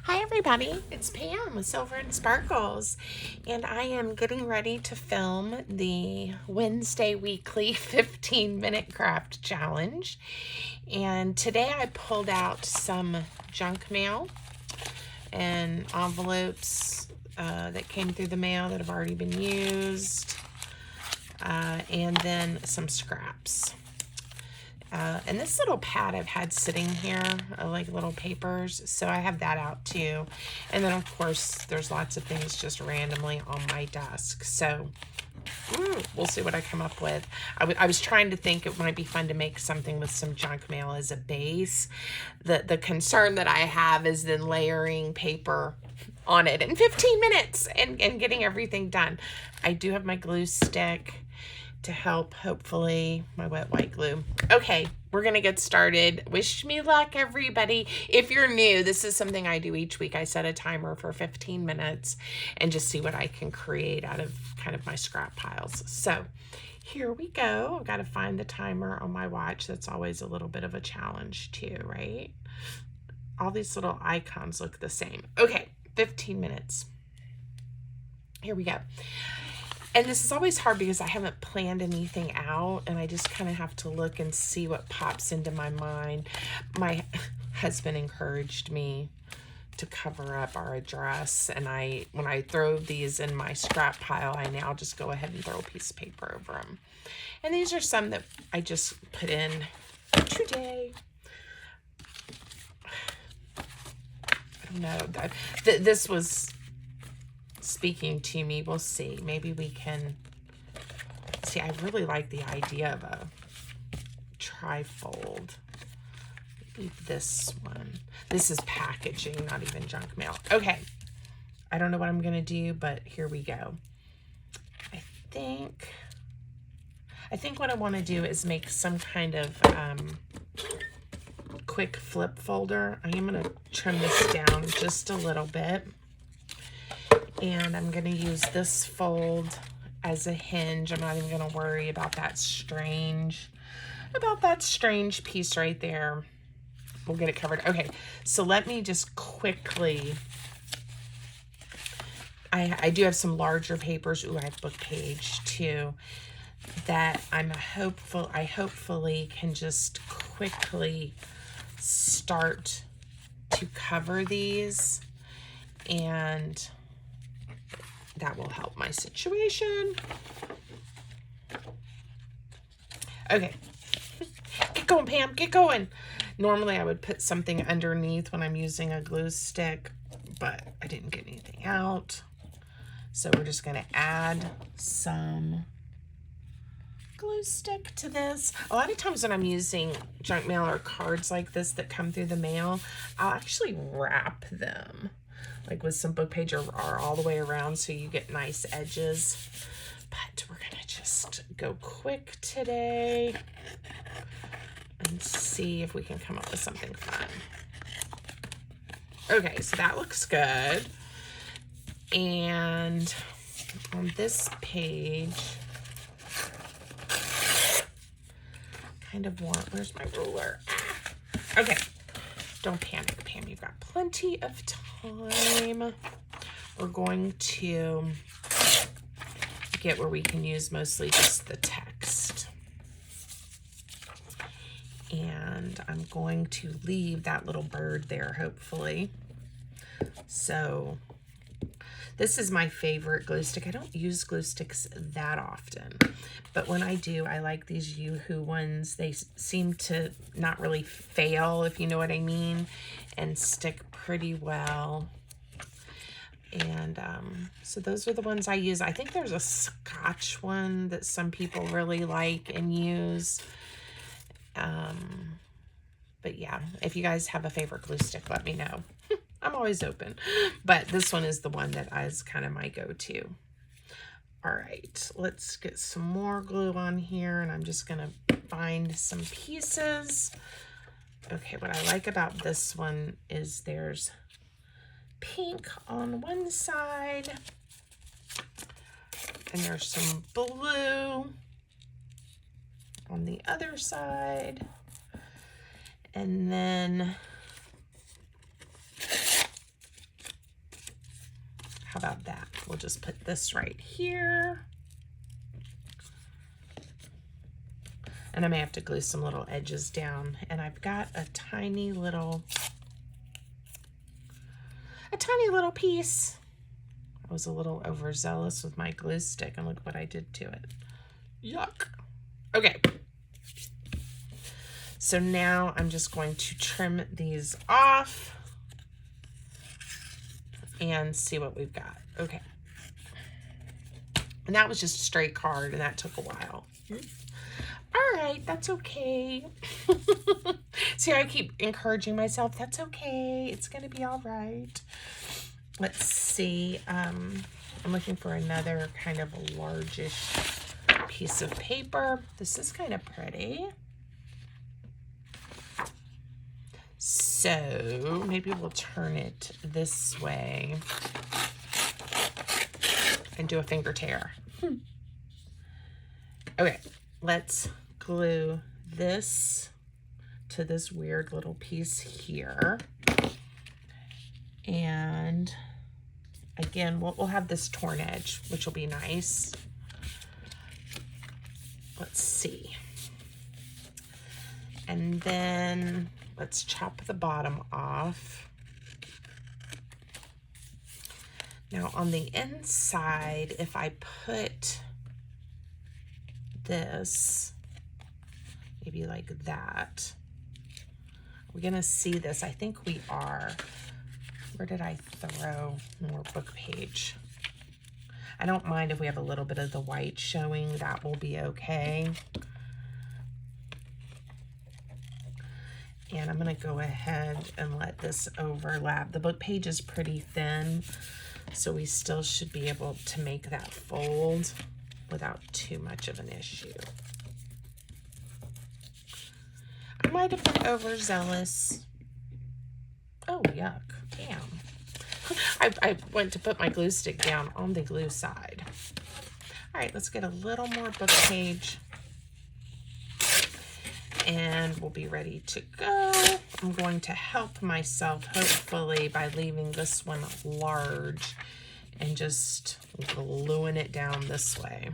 Hi everybody, it's Pam with Silver and Sparkles, and I am getting ready to film the Wednesday weekly 15-minute craft challenge. And today I pulled out some junk mail and envelopes that came through the mail that have already been used, and then some scraps. And this little pad I've had sitting here, like little papers, so I have that out too. And then of course there's lots of things just randomly on my desk. So we'll see what I come up with. I was trying to think it might be fun to make something with some junk mail as a base. The concern that I have is then layering paper on it in 15 minutes and getting everything done. I do have my glue stick to help, hopefully, my wet white glue. Okay, we're gonna get started. Wish me luck, everybody. If you're new, this is something I do each week. I set a timer for 15 minutes and just see what I can create out of kind of my scrap piles. So here we go. I've got to find the timer on my watch. That's always a little bit of a challenge too, right? All these little icons look the same. Okay, 15 minutes. Here we go. And this is always hard because I haven't planned anything out and I just kind of have to look and see what pops into my mind. My husband encouraged me to cover up our address, and when I throw these in my scrap pile, I now just go ahead and throw a piece of paper over them. And these are some that I just put in today. I don't know. This was speaking to me. We'll see. Maybe we can see. I really like the idea of a trifold. Maybe this one. This is packaging, not even junk mail. Okay, I don't know what I'm gonna do, but here we go. I think what I want to do is make some kind of quick flip folder. I am gonna trim this down just a little bit. And I'm going to use this fold as a hinge. I'm not even going to worry about that strange piece right there. We'll get it covered. Okay, so let me just quickly, I do have some larger papers. Ooh, I have book page too, that I hopefully can just quickly start to cover these, and that will help my situation. Okay, get going, Pam, get going. Normally I would put something underneath when I'm using a glue stick, but I didn't get anything out. So we're just gonna add some glue stick to this. A lot of times when I'm using junk mail or cards like this that come through the mail, I'll actually wrap them, like with some book page or all the way around, so you get nice edges. But we're gonna just go quick today and see if we can come up with something fun. Okay, so that looks good. And on this page, kind of want, where's my ruler? Okay, don't panic, Pam, you've got plenty of time. We're going to get where we can use mostly just the text. And I'm going to leave that little bird there, hopefully. So this is my favorite glue stick. I don't use glue sticks that often, but when I do, I like these Yoo-Hoo ones. They seem to not really fail, if you know what I mean, and stick pretty well. And so those are the ones I use. I think there's a Scotch one that some people really like and use. But yeah, if you guys have a favorite glue stick, let me know. I'm always open. But this one is the one that is kind of my go-to. All right, let's get some more glue on here, and I'm just gonna find some pieces. Okay, what I like about this one is there's pink on one side, and there's some blue on the other side. And then How about that? We'll just put this right here. And I may have to glue some little edges down. And I've got a tiny little piece. I was a little overzealous with my glue stick, and look what I did to it. Yuck. Okay. So now I'm just going to trim these off and see what we've got. Okay. And that was just a straight card, and that took a while. All right, that's okay. See, I keep encouraging myself, that's okay. It's going to be all right. Let's see. I'm looking for another kind of a largish piece of paper. This is kind of pretty. So maybe we'll turn it this way and do a finger tear. Okay, let's glue this to this weird little piece here. And again, we'll have this torn edge, which will be nice. Let's see. And then let's chop the bottom off. Now on the inside, if I put this maybe like that, we're gonna see this. I think we are. Where did I throw more book page? I don't mind if we have a little bit of the white showing. That will be okay. And I'm going to go ahead and let this overlap. The book page is pretty thin, so we still should be able to make that fold without too much of an issue. I might have been overzealous. Oh, yuck. Damn. I went to put my glue stick down on the glue side. All right, let's get a little more book page. And we'll be ready to go. I'm going to help myself, hopefully, by leaving this one large and just gluing it down this way.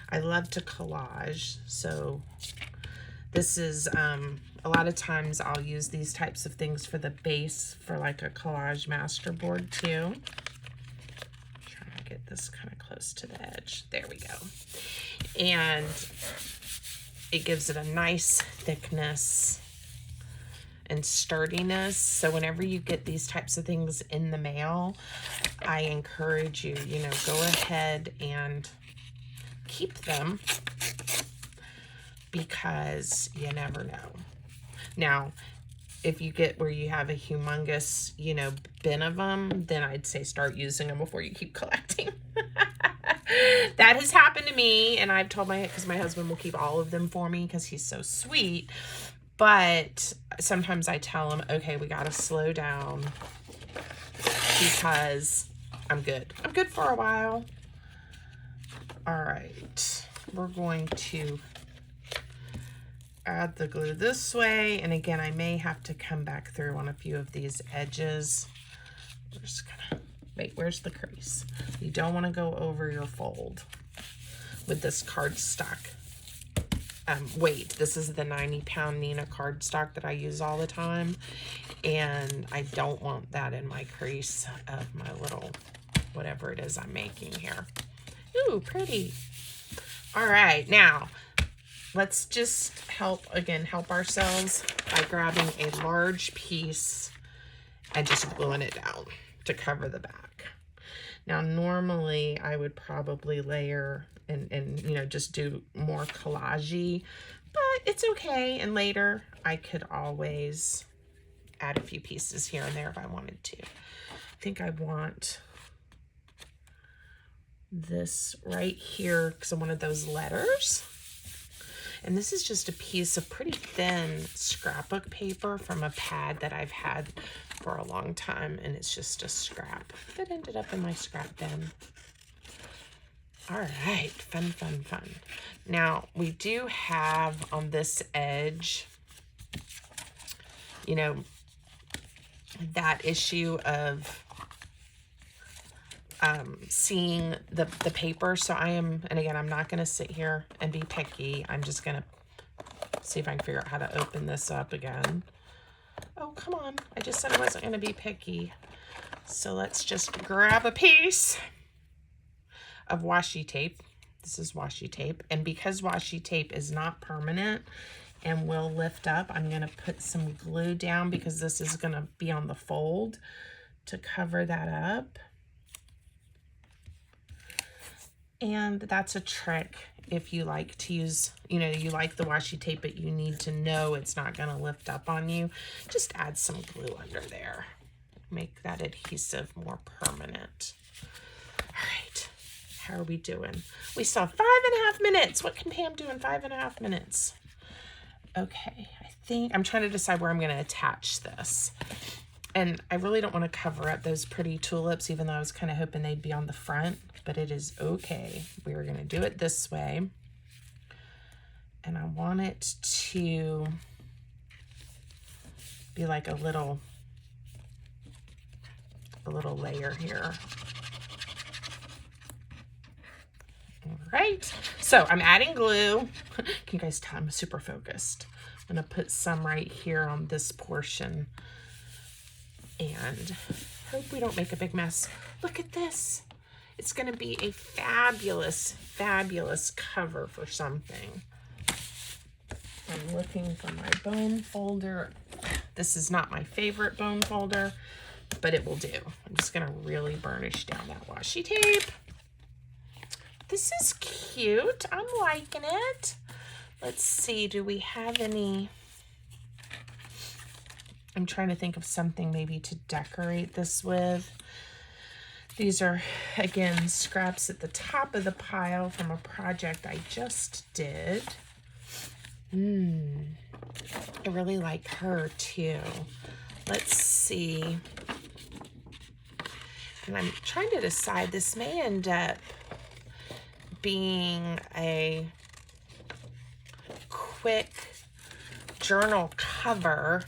I love to collage, so this is, a lot of times I'll use these types of things for the base for like a collage master board too. Trying to get this kind of close to the edge. There we go. And it gives it a nice thickness and sturdiness. So whenever you get these types of things in the mail, I encourage you, you know, go ahead and keep them because you never know. Now, if you get where you have a humongous, you know, bin of them, then I'd say start using them before you keep collecting. That has happened to me, and I've told because my husband will keep all of them for me because he's so sweet. But sometimes I tell him, okay, we got to slow down because I'm good. I'm good for a while. All right, we're going to add the glue this way, and again, I may have to come back through on a few of these edges. We're just gonna wait. Where's the crease? You don't want to go over your fold with this cardstock. Weight. This is the 90-pound Neenah cardstock that I use all the time, and I don't want that in my crease of my little whatever it is I'm making here. Ooh, pretty. All right, now let's just help ourselves by grabbing a large piece and just gluing it down to cover the back. Now, normally I would probably layer and you know, just do more collage-y, but it's okay. And later I could always add a few pieces here and there if I wanted to. I think I want this right here because I wanted those letters. And this is just a piece of pretty thin scrapbook paper from a pad that I've had for a long time, and it's just a scrap that ended up in my scrap bin. All right, fun, fun, fun. Now, we do have on this edge, you know, that issue of seeing the paper. So I am, and again, I'm not going to sit here and be picky. I'm just going to see if I can figure out how to open this up again. Oh, come on. I just said I wasn't going to be picky. So let's just grab a piece of washi tape. This is washi tape. And because washi tape is not permanent and will lift up, I'm going to put some glue down because this is going to be on the fold to cover that up. And that's a trick if you like to use, you know, you like the washi tape, but you need to know it's not going to lift up on you. Just add some glue under there. Make that adhesive more permanent. All right. How are we doing? We still have 5.5 minutes. What can Pam do in 5.5 minutes? Okay. I think I'm trying to decide where I'm going to attach this. And I really don't want to cover up those pretty tulips, even though I was kind of hoping they'd be on the front, but it is okay. We're going to do it this way. And I want it to be like a little layer here. All right. So I'm adding glue. Can you guys tell I'm super focused? I'm going to put some right here on this portion. And hope we don't make a big mess. Look at this. It's going to be a fabulous, fabulous cover for something. I'm looking for my bone folder. This is not my favorite bone folder, but it will do. I'm just going to really burnish down that washi tape. This is cute. I'm liking it. Let's see. Do we have any... I'm trying to think of something maybe to decorate this with. These are, again, scraps at the top of the pile from a project I just did. I really like her too. Let's see. And I'm trying to decide, this may end up being a quick journal cover.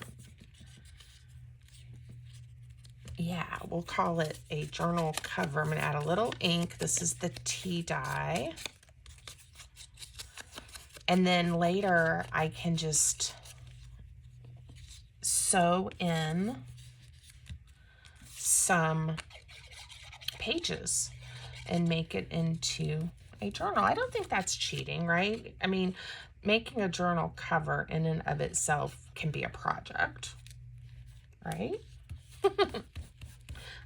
Yeah, we'll call it a journal cover. I'm going to add a little ink. This is the tea dye. And then later I can just sew in some pages and make it into a journal. I don't think that's cheating, right? I mean, making a journal cover in and of itself can be a project, right?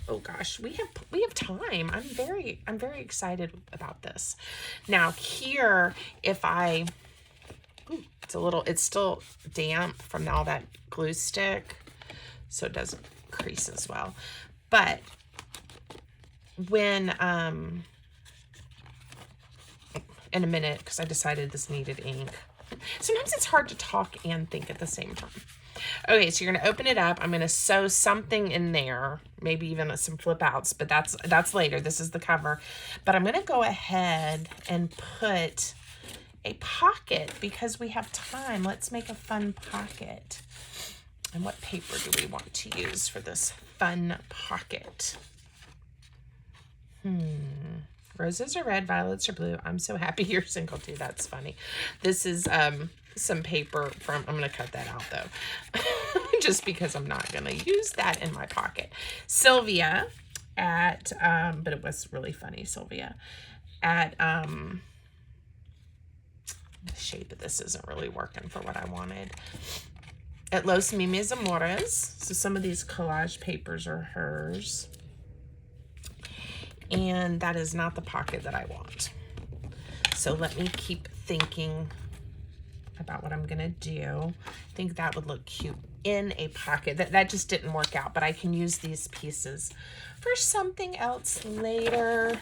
Oh gosh, we have time. I'm very excited about this. Now here, if I, it's still damp from all that glue stick, so it doesn't crease as well. But when, in a minute, because I decided this needed ink. Sometimes it's hard to talk and think at the same time. Okay, so you're going to open it up. I'm going to sew something in there, maybe even some flip outs, but that's later. This is the cover. But I'm going to go ahead and put a pocket because we have time. Let's make a fun pocket. And what paper do we want to use for this fun pocket? Roses are red, violets are blue. I'm so happy you're single too. That's funny. This is some paper from, I'm going to cut that out though, just because I'm not going to use that in my pocket. Sylvia at, but it was really funny, Sylvia at, the shape of this isn't really working for what I wanted. At Los Mimes Amores. So some of these collage papers are hers. And that is not the pocket that I want. So let me keep thinking about what I'm gonna do. I think that would look cute in a pocket. That just didn't work out, but I can use these pieces for something else later.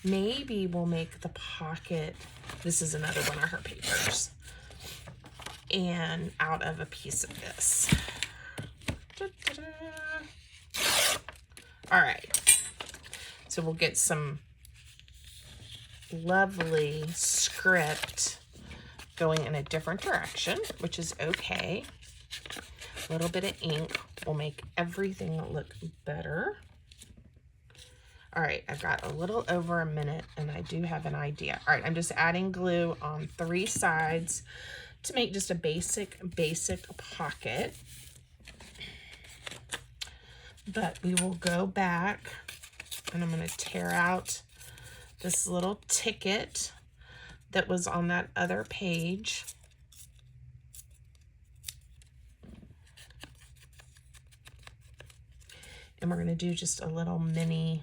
Maybe we'll make the pocket, this is another one of her papers, and out of a piece of this. All right, so we'll get some lovely script going in a different direction, which is okay. little bit of ink will make everything look better. All right, I've got a little over a minute and I do have an idea. All right, I'm just adding glue on 3 sides to make just a basic pocket. But we will go back and I'm going to tear out this little ticket that was on that other page. And we're going to do just a little mini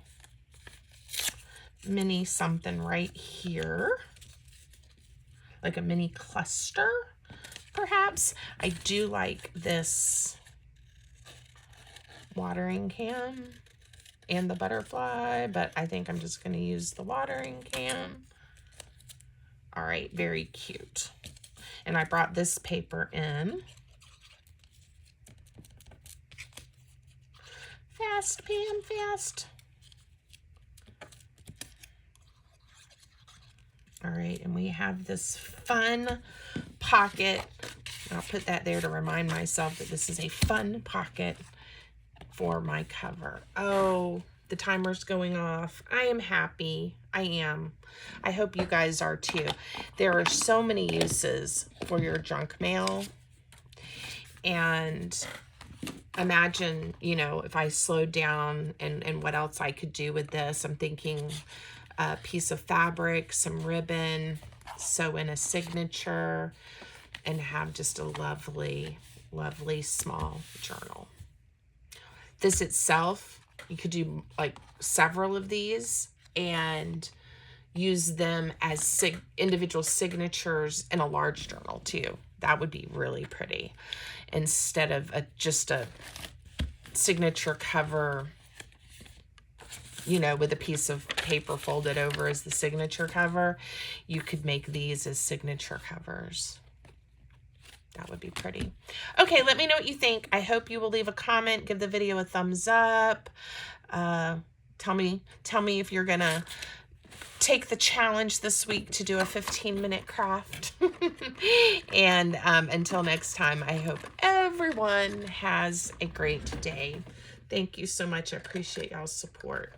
something right here, like a mini cluster, perhaps. I do like this watering can and the butterfly, but I think I'm just going to use the watering can. All right, very cute. And I brought this paper in. Fast, Pam, fast. All right, and we have this fun pocket. I'll put that there to remind myself that this is a fun pocket for my cover. Oh, the timer's going off. I am happy. I am. I hope you guys are too. There are so many uses for your junk mail. And imagine, you know, if I slowed down and what else I could do with this. I'm thinking a piece of fabric, some ribbon, sew in a signature, and have just a lovely, lovely small journal. This itself, you could do like several of these and use them as individual signatures in a large journal too. That would be really pretty. Instead of just a signature cover, you know, with a piece of paper folded over as the signature cover, you could make these as signature covers. That would be pretty. Okay, let me know what you think. I hope you will leave a comment, give the video a thumbs up. Tell me if you're gonna take the challenge this week to do a 15-minute craft. And until next time, I hope everyone has a great day. Thank you so much. I appreciate y'all's support.